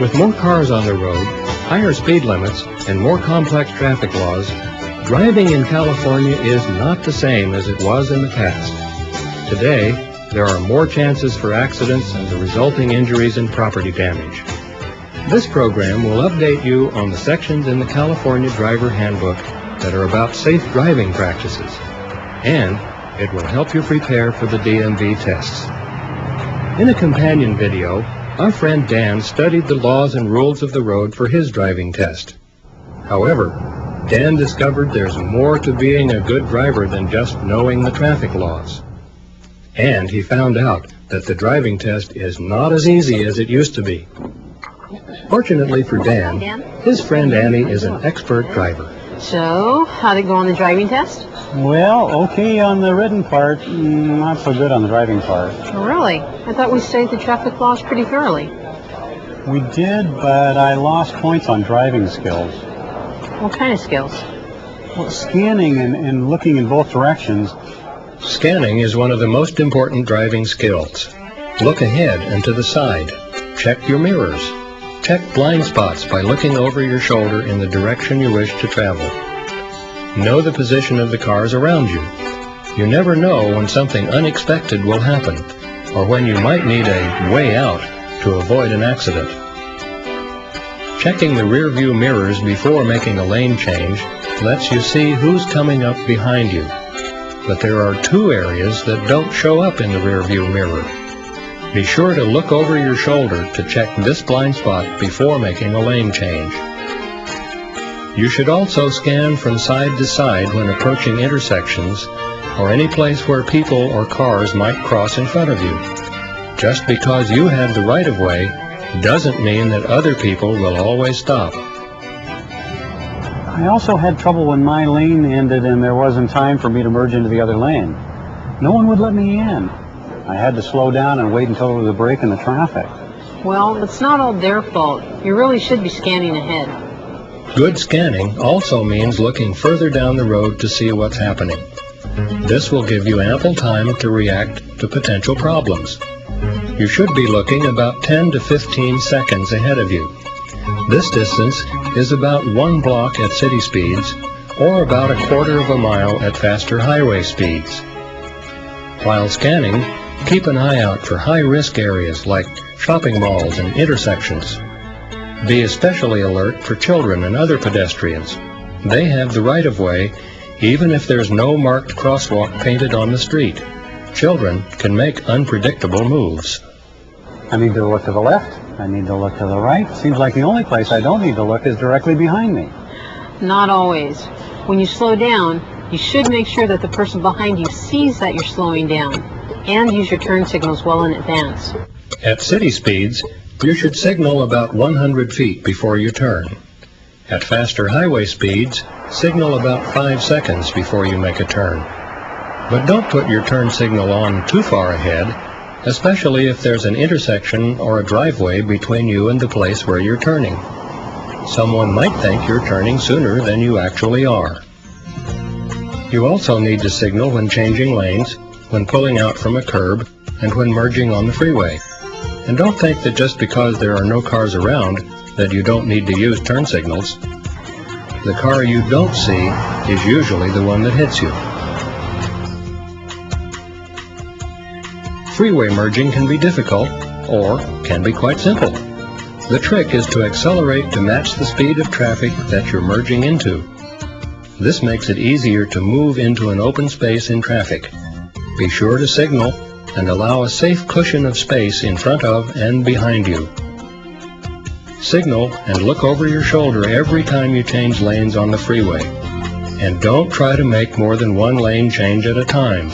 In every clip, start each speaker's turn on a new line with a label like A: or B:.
A: With more cars on the road, higher speed limits, and more complex traffic laws, driving in California is not the same as it was in the past. Today, there are more chances for accidents and the resulting injuries and property damage. This program will update you on the sections in the California Driver Handbook that are about safe driving practices, and it will help you prepare for the DMV tests. In a companion video, our friend Dan studied the laws and rules of the road for his driving test. However, Dan discovered there's more to being a good driver than just knowing the traffic laws. And he found out that the driving test is not as easy as it used to be. Fortunately for Dan, his friend Annie is an expert driver.
B: So, how'd it go on the driving test?
C: Well, okay on the written part, not so good on the driving part.
B: Oh, really? I thought we studied the traffic laws pretty thoroughly.
C: We did, but I lost points on driving skills.
B: What kind of skills?
C: Well, scanning and looking in both directions.
A: Scanning is one of the most important driving skills. Look ahead and to the side. Check your mirrors. Check blind spots by looking over your shoulder in the direction you wish to travel. Know the position of the cars around you. You never know when something unexpected will happen, or when you might need a way out to avoid an accident. Checking the rear view mirrors before making a lane change lets you see who's coming up behind you. But there are two areas that don't show up in the rear view mirror. Be sure to look over your shoulder to check this blind spot before making a lane change. You should also scan from side to side when approaching intersections or any place where people or cars might cross in front of you. Just because you have the right-of-way doesn't mean that other people will always stop.
C: I also had trouble when my lane ended and there wasn't time for me to merge into the other lane. No one would let me in. I had to slow down and wait until there was a break in the traffic.
B: Well, it's not all their fault. You really should be scanning ahead.
A: Good scanning also means looking further down the road to see what's happening. This will give you ample time to react to potential problems. You should be looking about 10 to 15 seconds ahead of you. This distance is about 1 block at city speeds or about a quarter of a mile at faster highway speeds. While scanning, keep an eye out for high-risk areas like shopping malls and intersections. Be especially alert for children and other pedestrians. They have the right-of-way even if there's no marked crosswalk painted on the street. Children can make unpredictable moves.
C: I need to look to the left. I need to look to the right. Seems like the only place I don't need to look is directly behind me.
B: Not always. When you slow down, you should make sure that the person behind you sees that you're slowing down, and use your turn signals well in advance.
A: At city speeds, you should signal about 100 feet before you turn. At faster highway speeds, signal about 5 seconds before you make a turn. But don't put your turn signal on too far ahead, especially if there's an intersection or a driveway between you and the place where you're turning. Someone might think you're turning sooner than you actually are. You also need to signal when changing lanes, when pulling out from a curb, and when merging on the freeway. And don't think that just because there are no cars around that you don't need to use turn signals. The car you don't see is usually the one that hits you. Freeway merging can be difficult, or can be quite simple. The trick is to accelerate to match the speed of traffic that you're merging into. This makes it easier to move into an open space in traffic. Be sure to signal and allow a safe cushion of space in front of and behind you. Signal and look over your shoulder every time you change lanes on the freeway. And don't try to make more than one lane change at a time.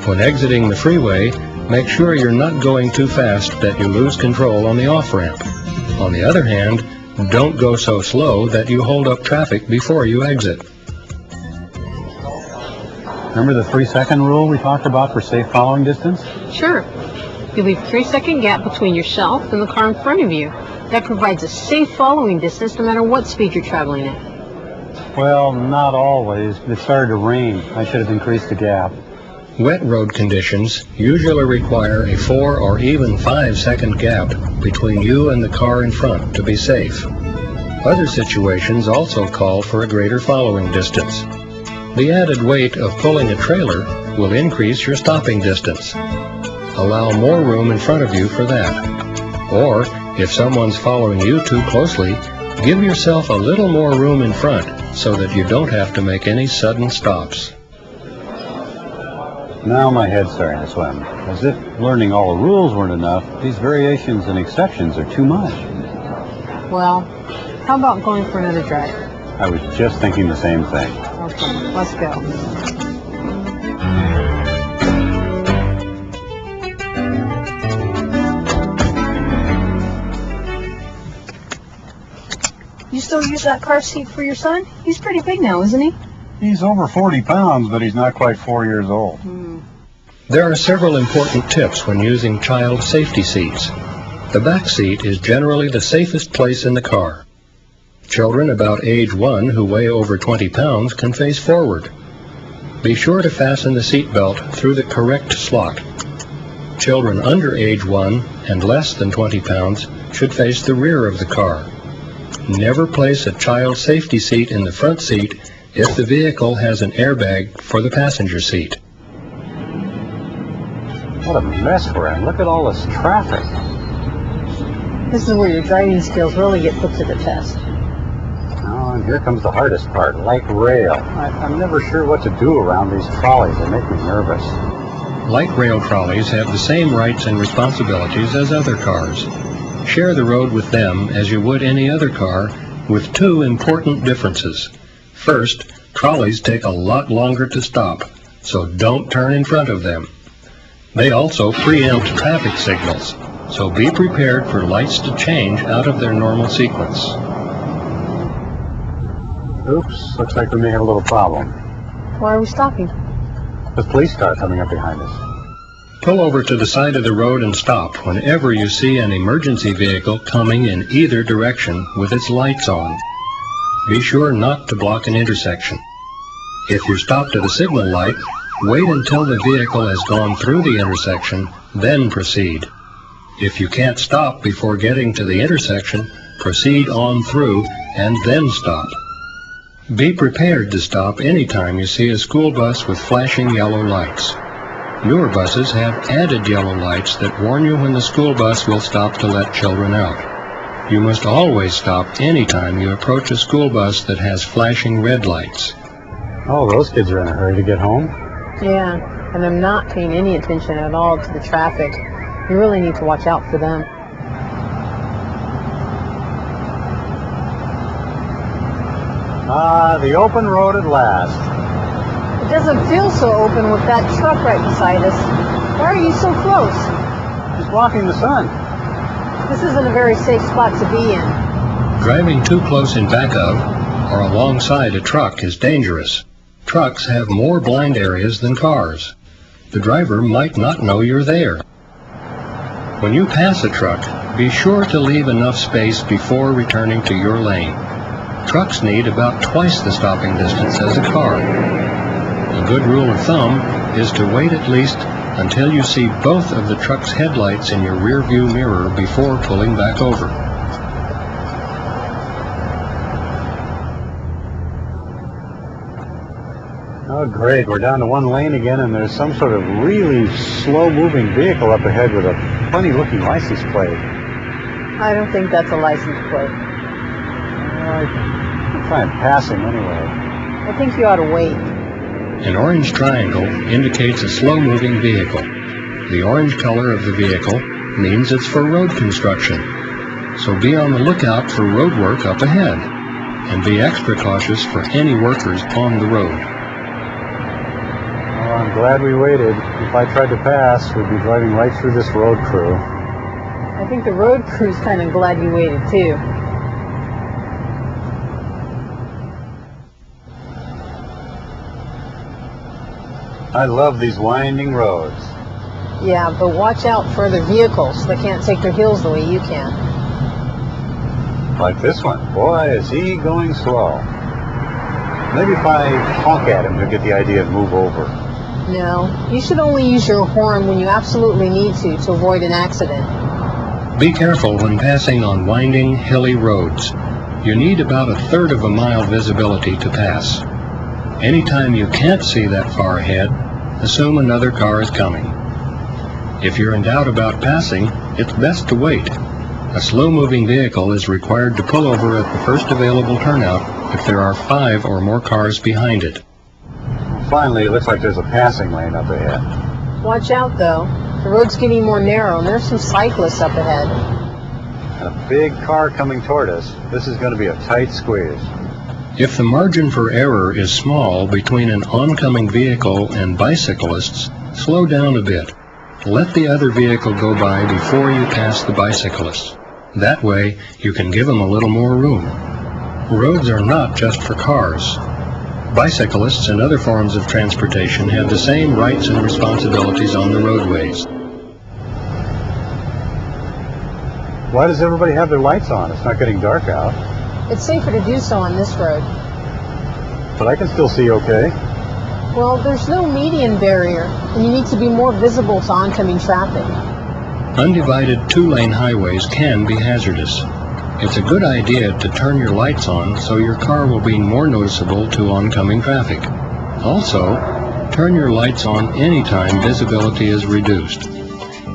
A: When exiting the freeway, make sure you're not going too fast that you lose control on the off-ramp. On the other hand, don't go so slow that you hold up traffic before you exit.
C: Remember the 3-second rule we talked about for safe following distance?
B: Sure. You leave a 3-second gap between yourself and the car in front of you. That provides a safe following distance no matter what speed you're traveling at.
C: Well, not always. It started to rain. I should have increased the gap.
A: Wet road conditions usually require a 4 or even 5-second gap between you and the car in front to be safe. Other situations also call for a greater following distance. The added weight of pulling a trailer will increase your stopping distance. Allow more room in front of you for that. Or, if someone's following you too closely, give yourself a little more room in front so that you don't have to make any sudden stops.
C: Now my head's starting to swim. As if learning all the rules weren't enough, these variations and exceptions are too much.
B: Well, how about going for another drive?
C: I was just thinking the same thing.
B: Okay, let's go.
D: You still use that car seat for your son? He's pretty big now, isn't he?
C: He's over 40 pounds, but he's not quite 4 years old.
A: There are several important tips when using child safety seats. The back seat is generally the safest place in the car. Children about age 1 who weigh over 20 pounds can face forward. Be sure to fasten the seat belt through the correct slot. Children under age 1 and less than 20 pounds should face the rear of the car. Never place a child safety seat in the front seat if the vehicle has an airbag for the passenger seat.
C: What a mess we're in. Look at all this traffic.
B: This is where your driving skills really get put to the test.
C: Oh, and here comes the hardest part, light rail. I'm never sure what to do around these trolleys. They make me nervous.
A: Light rail trolleys have the same rights and responsibilities as other cars. Share the road with them as you would any other car, with two important differences. First, trolleys take a lot longer to stop, so don't turn in front of them. They also preempt traffic signals, so be prepared for lights to change out of their normal sequence.
C: Oops, looks like we may have a little problem.
B: Why are we stopping?
C: The police car coming up behind us.
A: Pull over to the side of the road and stop whenever you see an emergency vehicle coming in either direction with its lights on. Be sure not to block an intersection. If you're stopped at a signal light, wait until the vehicle has gone through the intersection, then proceed. If you can't stop before getting to the intersection, proceed on through and then stop. Be prepared to stop anytime you see a school bus with flashing yellow lights. Newer buses have added yellow lights that warn you when the school bus will stop to let children out. You must always stop anytime you approach a school bus that has flashing red lights.
C: Oh, those kids are in a hurry to get home.
B: Yeah, and they're not paying any attention at all to the traffic. You really need to watch out for them.
C: Ah, the open road at last.
B: It doesn't feel so open with that truck right beside us. Why are you so close?
C: He's blocking the sun.
B: This isn't a very safe spot to be in.
A: Driving too close in back of or alongside a truck is dangerous. Trucks have more blind areas than cars. The driver might not know you're there. When you pass a truck, be sure to leave enough space before returning to your lane. Trucks need about twice the stopping distance as a car. A good rule of thumb is to wait at least until you see both of the truck's headlights in your rear view mirror before pulling back over.
C: Oh, great. We're down to one lane again, and there's some sort of really slow-moving vehicle up ahead with a funny-looking license plate.
B: I don't think that's a license plate.
C: I'll try and pass him anyway.
B: I think you ought to wait.
A: An orange triangle indicates a slow-moving vehicle. The orange color of the vehicle means it's for road construction. So be on the lookout for road work up ahead, and be extra cautious for any workers on the road.
C: Well, I'm glad we waited. If I tried to pass, we'd be driving right through this road crew.
B: I think the road crew's kind of glad you waited too.
C: I love these winding roads.
B: Yeah, but watch out for other vehicles that can't take their heels the way you can.
C: Like this one. Boy, is he going slow. Maybe if I honk at him, he'll get the idea and move over.
B: No, you should only use your horn when you absolutely need to avoid an accident.
A: Be careful when passing on winding, hilly roads. You need about 1/3 of a mile visibility to pass. Anytime you can't see that far ahead, assume another car is coming. If you're in doubt about passing, it's best to wait. A slow-moving vehicle is required to pull over at the first available turnout if there are 5 or more cars behind it.
C: Finally, it looks like there's a passing lane up ahead.
B: Watch out, though. The road's getting more narrow, and there's some cyclists up ahead.
C: And a big car coming toward us. This is going to be a tight squeeze.
A: If the margin for error is small between an oncoming vehicle and bicyclists, slow down a bit. Let the other vehicle go by before you pass the bicyclists. That way, you can give them a little more room. Roads are not just for cars. Bicyclists and other forms of transportation have the same rights and responsibilities on the roadways.
C: Why does everybody have their lights on? It's not getting dark out.
B: It's safer to do so on this road.
C: But I can still see okay.
B: Well, there's no median barrier, and you need to be more visible to oncoming traffic.
A: Undivided 2-lane highways can be hazardous. It's a good idea to turn your lights on so your car will be more noticeable to oncoming traffic. Also, turn your lights on anytime visibility is reduced.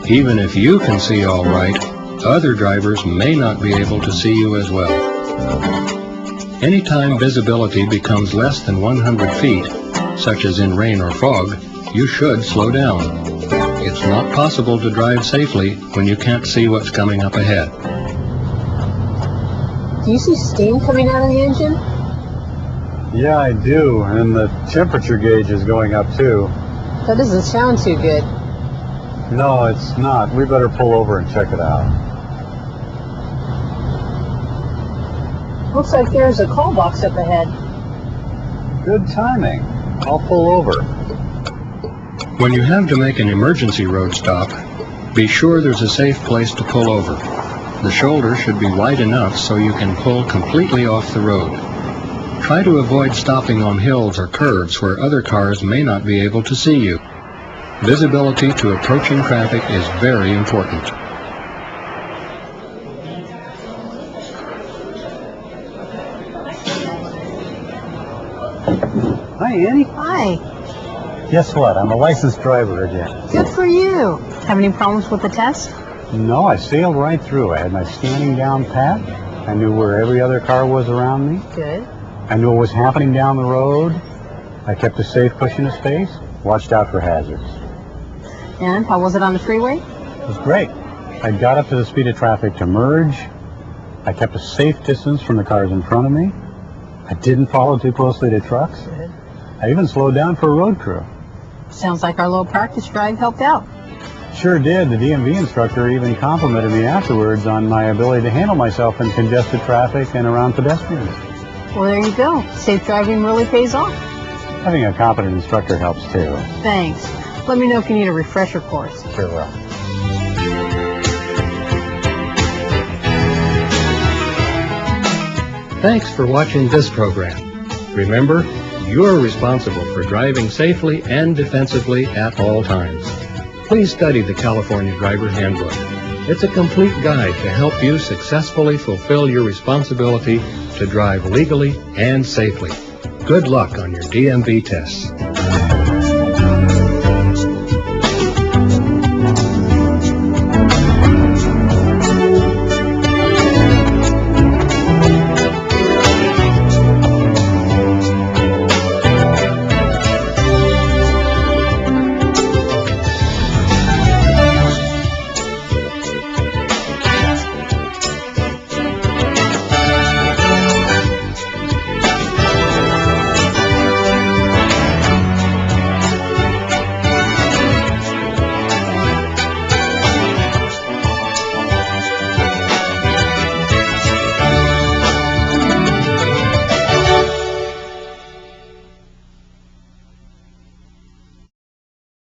A: Even if you can see all right, other drivers may not be able to see you as well. Anytime visibility becomes less than 100 feet, such as in rain or fog, you should slow down. It's not possible to drive safely when you can't see what's coming up ahead.
B: Do you see steam coming out of the engine?
C: Yeah, I do. And the temperature gauge is going up too.
B: That doesn't sound too good.
C: No, it's not. We better pull over and check it out.
B: Looks like there's a call box up ahead.
C: Good timing. I'll pull over.
A: When you have to make an emergency road stop, be sure there's a safe place to pull over. The shoulder should be wide enough so you can pull completely off the road. Try to avoid stopping on hills or curves where other cars may not be able to see you. Visibility to approaching traffic is very important.
C: Hi, Annie.
B: Hi.
C: Guess what? I'm a licensed driver again.
B: Good for you. Have any problems with the test?
C: No, I sailed right through. I had my scanning down pat. I knew where every other car was around me.
B: Good.
C: I knew what was happening down the road. I kept a safe cushion of space. Watched out for hazards.
B: And how was it on the freeway?
C: It was great. I got up to the speed of traffic to merge. I kept a safe distance from the cars in front of me. I didn't follow too closely to trucks.
B: Good.
C: I even slowed down for a road crew.
B: Sounds like our little practice drive helped out.
C: Sure did. The DMV instructor even complimented me afterwards on my ability to handle myself in congested traffic and around pedestrians.
B: Well, there you go. Safe driving really pays off.
C: Having a competent instructor helps too.
B: Thanks. Let me know if you need a refresher course.
C: Sure will.
A: Thanks for watching this program. Remember, you're responsible for driving safely and defensively at all times. Please study the California Driver Handbook. It's a complete guide to help you successfully fulfill your responsibility to drive legally and safely. Good luck on your DMV tests.